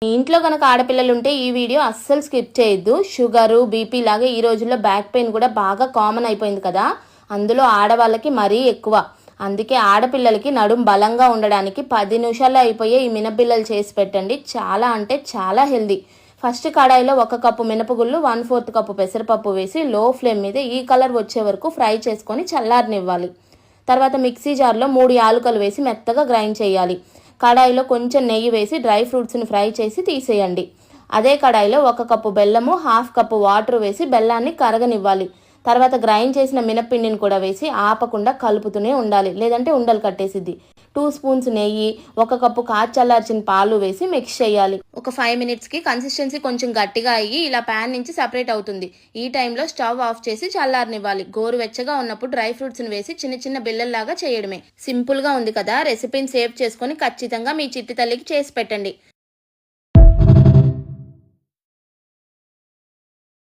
మీ ఇంట్లో కనుక ఆడపిల్లలు ఉంటే ఈ వీడియో అస్సలు స్కిప్ చేయొద్దు. షుగరు, బీపీ లాగా ఈ రోజుల్లో బ్యాక్ పెయిన్ కూడా బాగా కామన్ అయిపోయింది కదా, అందులో ఆడవాళ్ళకి మరీ ఎక్కువ. అందుకే ఆడపిల్లలకి నడుం బలంగా ఉండడానికి 10 నిమిషాల్లో అయిపోయే ఈ మినపిల్లలు చేసి పెట్టండి. చాలా అంటే చాలా హెల్దీ. ఫస్ట్ కడాయిలో 1 కప్పు మినపగుళ్ళు, 1/4 కప్పు పెసరపప్పు వేసి లో ఫ్లేమ్ మీద ఈ కలర్ వచ్చే వరకు ఫ్రై చేసుకొని చల్లారనివ్వాలి. తర్వాత మిక్సీ జార్లో 3 యాలకులు వేసి మెత్తగా గ్రైండ్ చేయాలి. కడాయిలో కొంచెం నెయ్యి వేసి డ్రై ఫ్రూట్స్ని ఫ్రై చేసి తీసేయండి. అదే కడాయిలో 1 కప్పు బెల్లము, 1/2 కప్పు వాటర్ వేసి బెల్లాన్ని కరగనివ్వాలి. తర్వాత గ్రైండ్ చేసిన మినప్పిండిని కూడా వేసి ఆపకుండా కలుపుతూనే ఉండాలి, లేదంటే ఉండలు కట్టేసిద్ది. 2 స్పూన్స్ నెయ్యి, 1 కప్పు చల్లార్చిన పాలు వేసి మిక్స్ చేయాలి. ఒక 5 మినిట్స్కి కన్సిస్టెన్సీ కొంచెం గట్టిగా అయ్యి ఇలా ప్యాన్ నుంచి సపరేట్ అవుతుంది. ఈ టైంలో స్టవ్ ఆఫ్ చేసి చల్లారనివ్వాలి. గోరువెచ్చగా ఉన్నప్పుడు డ్రై ఫ్రూట్స్ని వేసి చిన్న చిన్న బిళ్ళల్లాగా చేయడమే. సింపుల్గా ఉంది కదా, రెసిపీని సేవ్ చేసుకొని ఖచ్చితంగా మీ చిట్టి తల్లికి చేసి పెట్టండి.